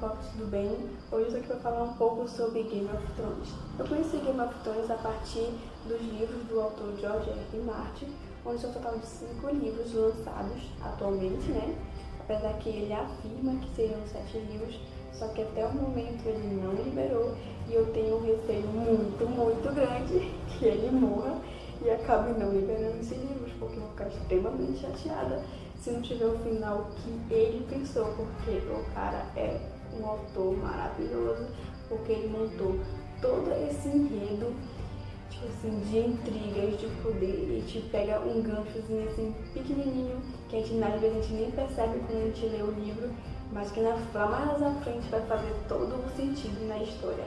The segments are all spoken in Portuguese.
pessoal, tudo bem? Hoje eu estou aqui para falar um pouco sobre Game of Thrones. Eu conheci Game of Thrones a partir dos livros do autor George R. R. Martin, onde são um total de 5 livros lançados atualmente, né? Apesar que ele afirma que seriam 7 livros, só que até o momento ele não liberou e eu tenho um receio muito grande que ele morra e acabe não liberando esses livros, porque eu vou ficar extremamente chateada se não tiver o final que ele pensou, porque o cara é um autor maravilhoso, porque ele montou todo esse enredo, tipo assim, de intrigas, de poder, e te pega um ganchozinho assim, pequenininho, que às vezes a gente nem percebe quando a gente lê o livro, mas que lá mais à frente vai fazer todo o sentido na história.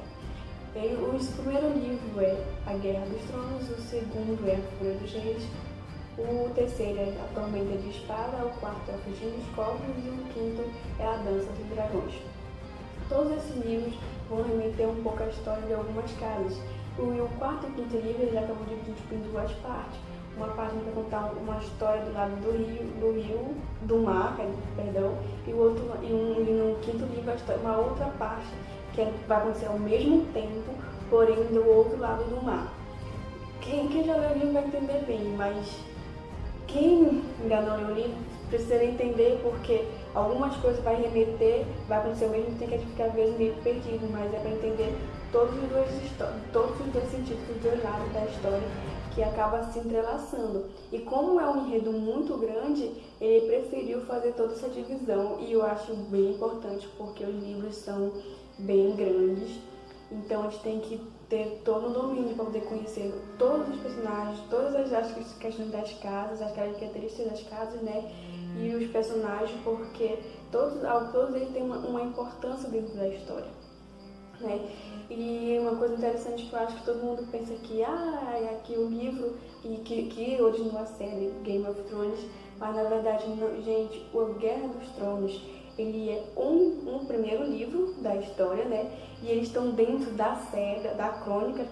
O primeiro livro é A Guerra dos Tronos, o segundo é A Fúria dos Reis, o terceiro é A Tormenta de Espada, o quarto é A Festim dos Corvos e o quinto é A Dança dos Dragões. Todos esses livros vão remeter um pouco à história de algumas casas. O quarto e quinto livro ele acabou dividido em duas partes. Uma parte vai contar uma história do lado do mar, e no quinto livro uma outra parte que vai acontecer ao mesmo tempo, porém do outro lado do mar. Quem já leu o livro vai entender bem, mas quem ainda não leu o livro precisa entender, porque algumas coisas vai acontecer ao mesmo tempo, que a gente fica às vezes meio perdido, mas é para entender todos os dois sentidos, os dois lados da história, que acaba se entrelaçando. E como é um enredo muito grande, ele preferiu fazer toda essa divisão, e eu acho bem importante, porque os livros são bem grandes, então a gente tem que ter todo o domínio para poder conhecer todos os personagens, todas as questões das casas, as características das casas, né? E os personagens, porque todos eles têm uma importância dentro da história, né? E uma coisa interessante que eu acho que todo mundo pensa que é aqui o livro e que originou a série Game of Thrones, mas na verdade não, gente, o Guerra dos Tronos ele é um primeiro livro da história, né? E eles estão dentro da Crônica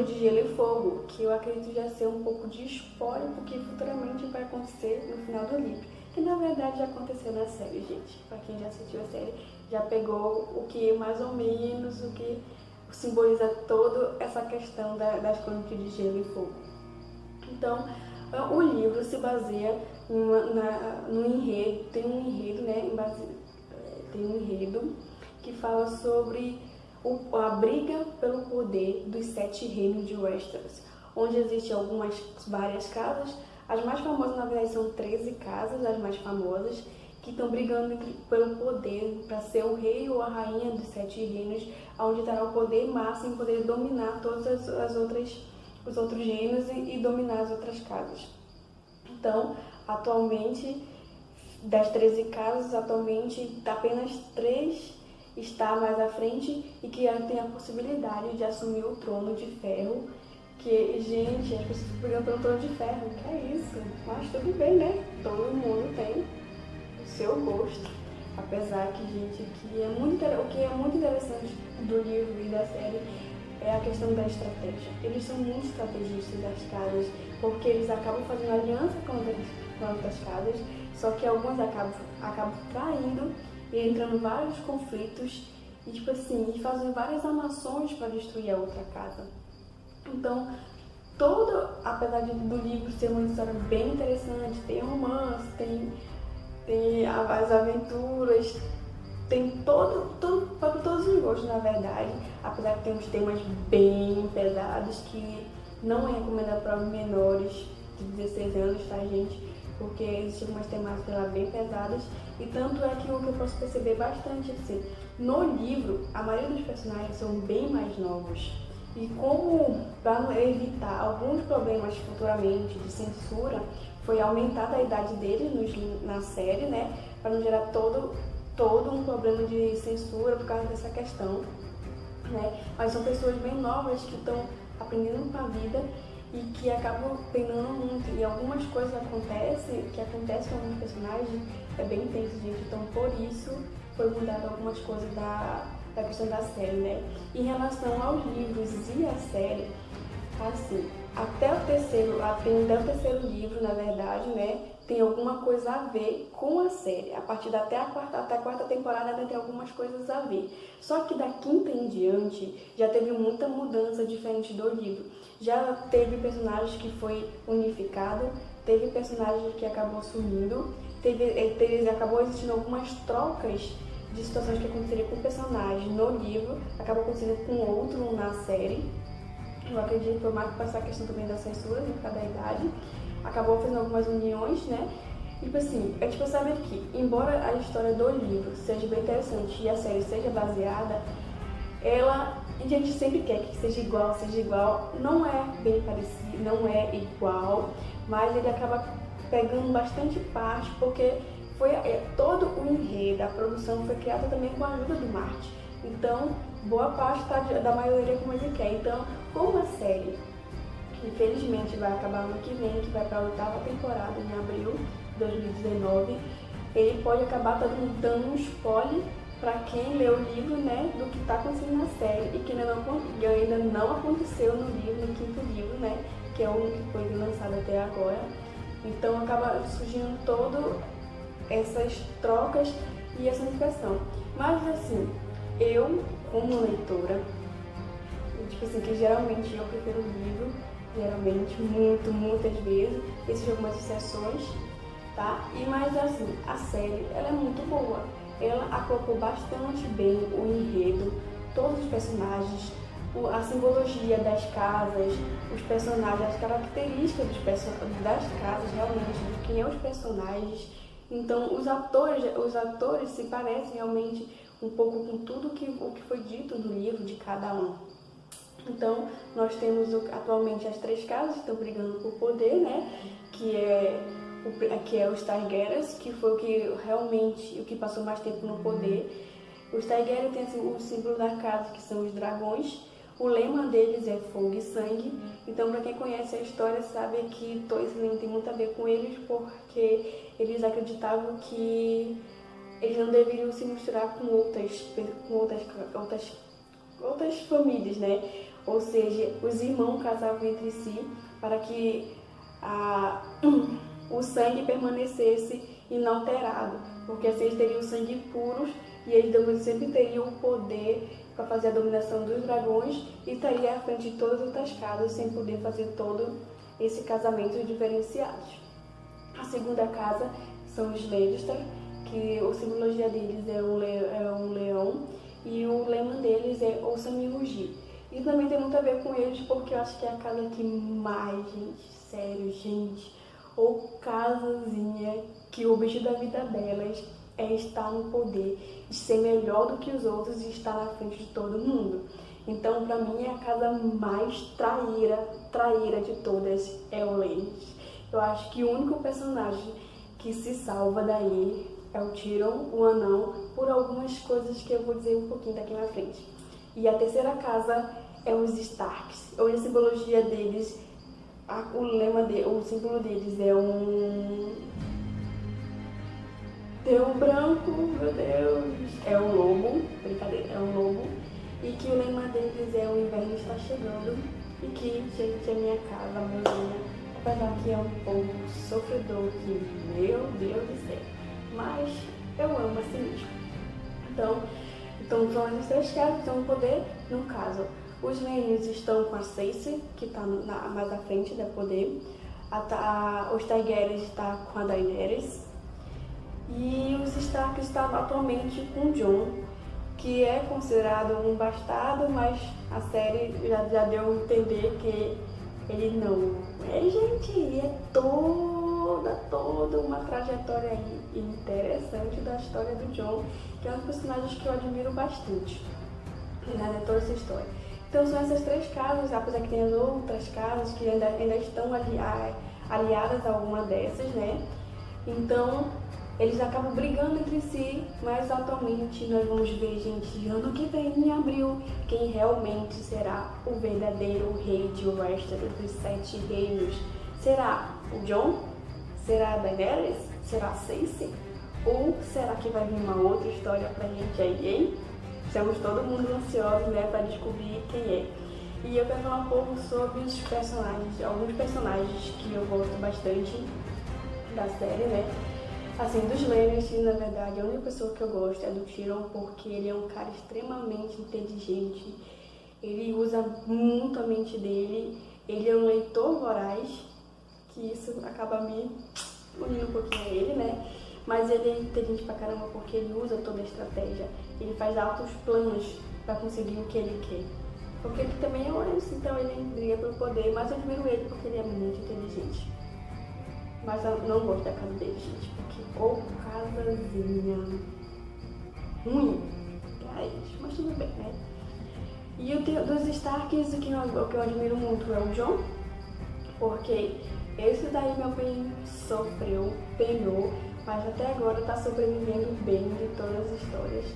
de Gelo e Fogo, que eu acredito já ser um pouco de spoiler, porque futuramente vai acontecer no final do livro. Que na verdade já aconteceu na série, gente. Pra quem já assistiu a série, já pegou o que mais ou menos, o que simboliza toda essa questão das Crônicas de Gelo e Fogo. Então, o livro se baseia no enredo, tem um enredo que fala sobre a briga pelo poder dos 7 reinos de Westeros, onde existem várias casas. As mais famosas, na verdade, são 13 casas, as mais famosas, que estão brigando pelo poder para ser o rei ou a rainha dos 7 reinos, onde terá o poder máximo, poder dominar todos os outros reinos e dominar as outras casas. Então, atualmente, das 13 casas, apenas 3 está mais à frente e que tem a possibilidade de assumir o trono de ferro. Que, gente, as pessoas brigam pelo trono de ferro, que é isso? Mas tudo bem, né? Todo mundo tem o seu gosto. Apesar que, gente, o que é muito interessante do livro e da série é a questão da estratégia. Eles são muito estrategistas das casas, porque eles acabam fazendo aliança com outras casas, só que algumas acabam traindo e entrando em vários conflitos e fazendo várias armações para destruir a outra casa. Então, apesar do livro ser uma história bem interessante, tem romance, tem as aventuras, tem para todos os gostos, na verdade, apesar que tem uns temas bem pesados que não é recomendado para os menores de 16 anos, tá, gente? Porque existem algumas temáticas lá bem pesadas, e tanto é que o que eu posso perceber bastante assim, no livro, a maioria dos personagens são bem mais novos. E como para evitar alguns problemas futuramente de censura, foi aumentada a idade deles na série, né? Para não gerar todo um problema de censura por causa dessa questão, né? Mas são pessoas bem novas que estão aprendendo com a vida e que acabam penando muito. E algumas coisas que acontecem com alguns personagens é bem tenso, gente. Então, por isso, foi mudado algumas coisas da questão da série, né? Em relação aos livros e a série, assim, até o terceiro livro, na verdade, né, tem alguma coisa a ver com a série. A partir até a quarta temporada ainda tem algumas coisas a ver. Só que da quinta em diante já teve muita mudança diferente do livro. Já teve personagens que foi unificado, teve personagem que acabou sumindo, acabou existindo algumas trocas de situações que aconteceriam com o personagem no livro, acabou acontecendo com outro na série. Eu acredito que foi mais por essa questão também da censura, né, por causa da idade. Acabou fazendo algumas uniões, né? E tipo assim, é tipo saber que, embora a história do livro seja bem interessante e a série seja baseada, a gente sempre quer que seja igual, não é bem parecido, não é igual, mas ele acaba pegando bastante parte, porque todo o enredo, a produção foi criada também com a ajuda do Martin. Então, boa parte da maioria como ele quer. Então, como a série, infelizmente, vai acabar ano que vem, que vai para a 8ª temporada, em abril de 2019, ele pode acabar dando um spoiler para quem lê o livro, né, do que está acontecendo na série e que ainda não aconteceu no livro, no 5º livro, né, que é o único que foi lançado até agora. Então, acaba surgindo todas essas trocas e essa unificação. Mas, assim, eu, como leitora, tipo assim, que geralmente eu prefiro o livro, geralmente, muitas vezes, existem algumas exceções, tá? Mas assim, a série, ela é muito boa, ela acopou bastante bem o enredo, todos os personagens, a simbologia das casas, os personagens, as características das casas, realmente, de quem é os personagens. Então, os atores se parecem realmente um pouco com tudo o que foi dito no livro de cada um. Então, nós temos atualmente as 3 casas que estão brigando por poder, né? Que é os Targaryens, que foi o que passou mais tempo no poder. Os Targaryen têm assim, o símbolo da casa, que são os dragões. O lema deles é fogo e sangue. Então, para quem conhece a história, sabe que esse lema tem muito a ver com eles, porque eles acreditavam que eles não deveriam se misturar com outras famílias, né? Ou seja, os irmãos casavam entre si para que o sangue permanecesse inalterado, porque assim eles teriam sangue puros e eles sempre teriam o poder para fazer a dominação dos dragões e estaria à frente de todas as outras casas sem poder fazer todo esse casamento diferenciados. A segunda casa são os Lannister, que a simbologia deles é um leão e o lema deles é ouça me rugir. E também tem muito a ver com eles, porque eu acho que é a casa que mais, ou casazinha, que o objetivo da vida delas é estar no poder, de ser melhor do que os outros e estar na frente de todo mundo. Então, pra mim, é a casa mais traíra de todas é o Lannister. Eu acho que o único personagem que se salva daí é o Tyrion, o anão, por algumas coisas que eu vou dizer um pouquinho daqui na frente. E a terceira casa é os Starks. A simbologia deles, o símbolo deles é tem um branco, meu Deus, é um lobo, brincadeira, é um lobo. E que o lema deles é o inverno está chegando e que, gente, a minha casa, a mozinha, apesar que é um povo sofredor, que, meu Deus do céu, mas eu amo assim mesmo. Então são as 3 casas que estão no poder. No caso, os Lannister estão com a Cersei, que está mais à frente do poder. Os Targaryen estão com a Daenerys. E os Stark estão atualmente com o Jon, que é considerado um bastardo, mas a série já deu a entender que ele não é, gente. E é toda uma trajetória aí interessante da história do Jon, que é um dos personagens que eu admiro bastante, né, toda essa história. Então são essas 3 casas, apesar que tem as outras casas que ainda estão aliadas a alguma dessas, né? Então eles acabam brigando entre si, mas atualmente nós vamos ver, gente, ano que vem, em abril, quem realmente será o verdadeiro rei de Westeros, dos 7 reinos. Será o Jon? Será a Daenerys? Será a Cersei? Ou será que vai vir uma outra história pra gente aí, hein? Estamos todo mundo ansiosos, né, para descobrir quem é. E eu quero falar um pouco sobre os personagens, alguns personagens que eu gosto bastante da série, né? Assim, dos Lannister, na verdade, a única pessoa que eu gosto é do Tyrion, porque ele é um cara extremamente inteligente, ele usa muito a mente dele, ele é um leitor voraz, que isso acaba me unindo um pouquinho a ele, né? Mas ele é inteligente pra caramba porque ele usa toda a estratégia, ele faz altos planos pra conseguir o que ele quer. Porque ele também é honesto, então ele briga pelo poder, mas eu admiro ele porque ele é muito inteligente. Mas eu não gosto da casa dele, gente, porque ou casazinha ruim, mas tudo bem, né? E dos Starks, o que eu admiro muito é o Jon, porque esse daí, meu bem, sofreu, penou, mas até agora tá sobrevivendo bem de todas as histórias.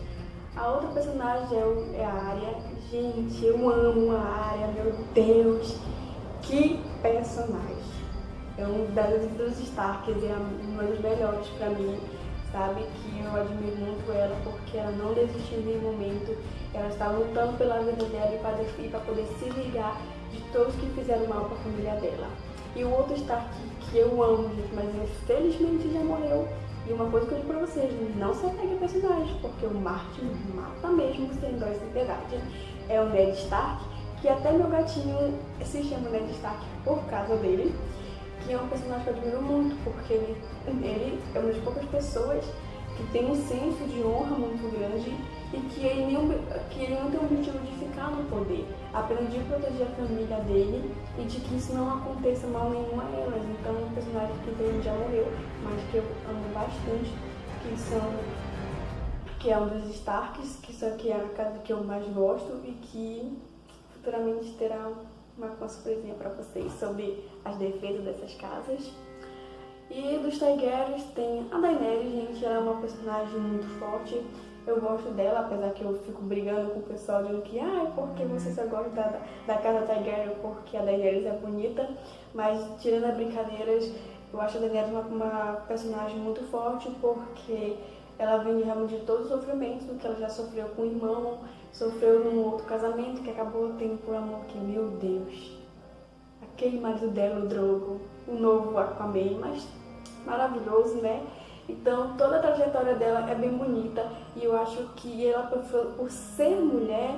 A outra personagem é a Arya. Gente, eu amo a Arya, meu Deus, que personagem! É um dos Starks, é uma das melhores pra mim, sabe? Que eu admiro muito ela porque ela não desistiu em nenhum momento. Ela está lutando pela vida dela e para poder se ligar de todos que fizeram mal para a família dela. E o outro Stark que eu amo, gente, mas infelizmente já morreu. E uma coisa que eu digo pra vocês, não se apegue a personagem, porque o Martin mata mesmo sem dó e sem piedade. É o Ned Stark, que até meu gatinho se chama Ned Stark por causa dele, que é um personagem que eu admiro muito, porque ele é uma das poucas pessoas que tem um senso de honra muito grande e que ele não tem o objetivo de ficar no poder, apenas de proteger a família dele e de que isso não aconteça mal nenhum a elas. Então é um personagem que infelizmente já morreu, mas que eu amo bastante, que é um dos Starks, que é a casa que eu mais gosto e que futuramente terá uma surpresinha para vocês sobre as defesas dessas casas. E dos Targaryens tem a Daenerys, gente, ela é uma personagem muito forte. Eu gosto dela, apesar que eu fico brigando com o pessoal dizendo que porque você só gosta da casa Targaryen porque a Daenerys é bonita. Mas tirando as brincadeiras, eu acho a Daenerys uma personagem muito forte porque ela vem realmente de todos os sofrimentos do que ela já sofreu com o irmão, sofreu num outro casamento que acabou tendo por amor que, meu Deus, aquele marido dela, o Drogo, o novo Aquaman, mas maravilhoso, né? Então toda a trajetória dela é bem bonita e eu acho que ela, por ser mulher,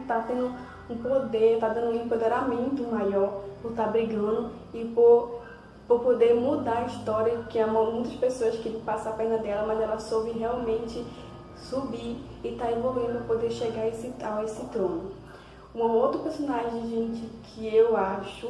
tá tendo um poder, tá dando um empoderamento maior por estar brigando e por poder mudar a história, que há muitas pessoas que passam a perna dela, mas ela soube realmente subir e tá evoluindo para poder chegar a esse trono. Um outro personagem, gente, que eu acho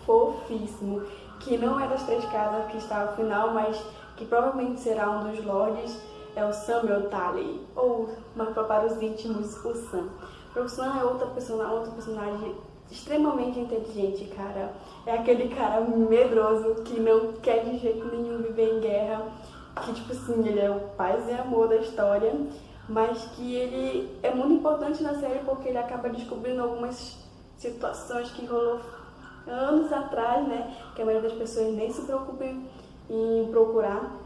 fofíssimo, que não é das três casas que está ao final, mas que provavelmente será um dos lords, é o Samwell Tarly, ou, mas para os íntimos, o Sam. O Sam é outro personagem extremamente inteligente, cara. É aquele cara medroso que não quer de jeito nenhum viver em guerra, que tipo assim, ele é o paz e amor da história, mas que ele é muito importante na série porque ele acaba descobrindo algumas situações que rolou anos atrás, né, que a maioria das pessoas nem se preocupa em procurar,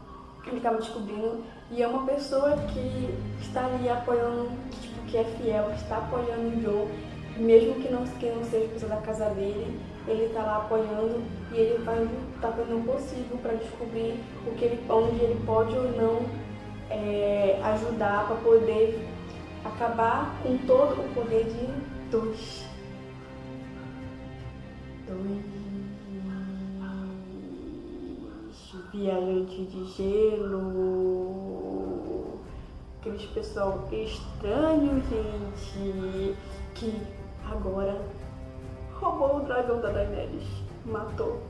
ele acaba descobrindo, e é uma pessoa que está ali apoiando, que é fiel, que está apoiando o Jon, mesmo que não seja pessoa da casa dele, ele está lá apoiando e ele está fazendo o possível para descobrir onde ele pode ou não ajudar para poder acabar com todo o poder de dois viajantes de gelo, aqueles pessoal estranho, gente, que agora roubou o dragão da Daenerys, matou,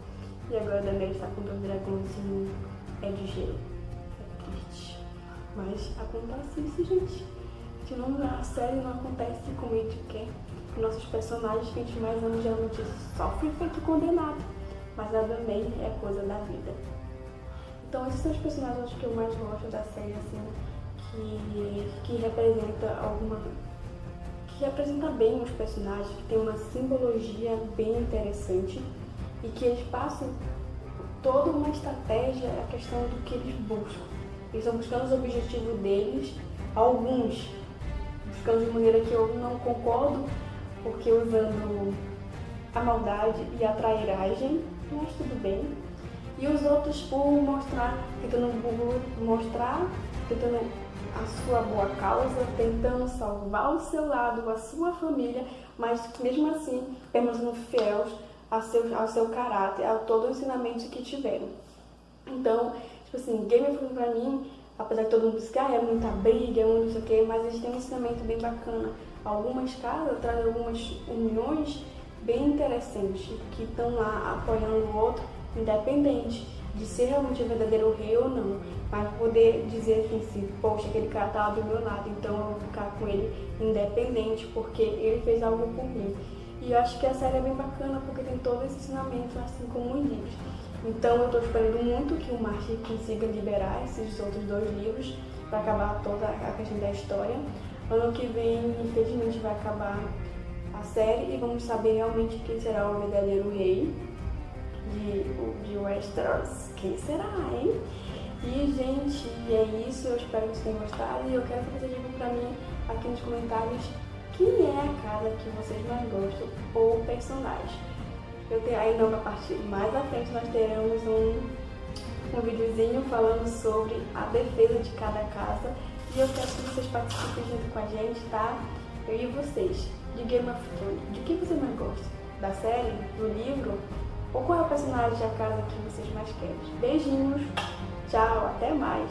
e agora a Daenerys está com dois dragõezinhos de gelo. É triste, mas acontece isso, gente. A série não acontece como a gente quer. Nossos personagens que a gente mais ama geralmente sofrem feito condenado, mas também é coisa da vida. Então esses são os personagens que eu mais gosto da série, assim, que representa bem os personagens, que tem uma simbologia bem interessante e que eles passam toda uma estratégia, a questão do que eles buscam. Eles estão buscando os objetivos deles, alguns buscando de maneira que eu não concordo porque usando a maldade e a trairagem, mas tudo bem. E os outros por tentando a sua boa causa, tentando salvar o seu lado, a sua família, mas mesmo assim permanecendo fiéis ao seu caráter, a todo o ensinamento que tiveram. Então, tipo assim, Game of Thrones pra mim, apesar de todo mundo dizer que é muita briga, é muito não sei o quê, mas eles têm um ensinamento bem bacana. Algumas casas trazem algumas uniões bem interessantes, que estão lá apoiando o outro, independente de ser realmente o verdadeiro rei ou não, mas poder dizer assim, poxa, aquele cara tá do meu lado, então eu vou ficar com ele independente, porque ele fez algo por mim. E eu acho que a série é bem bacana, porque tem todo esse ensinamento, assim como os livros. Então eu tô esperando muito que o Martin consiga liberar esses outros 2 livros para acabar toda a questão da história. Ano que vem, infelizmente, vai acabar a série e vamos saber realmente quem será o verdadeiro rei de Westeros. Quem será, hein? E, gente, é isso. Eu espero que vocês tenham gostado e eu quero que vocês digam pra mim aqui nos comentários quem é a casa que vocês mais gostam ou personagem. Eu tenho aí na parte mais à frente nós teremos um videozinho falando sobre a defesa de cada casa e eu quero que vocês participem junto com a gente, tá? Eu e vocês, de Game of Thrones. De que você mais gosta? Da série? Do livro? Ou qual é o personagem da casa que vocês mais querem? Beijinhos, tchau, até mais!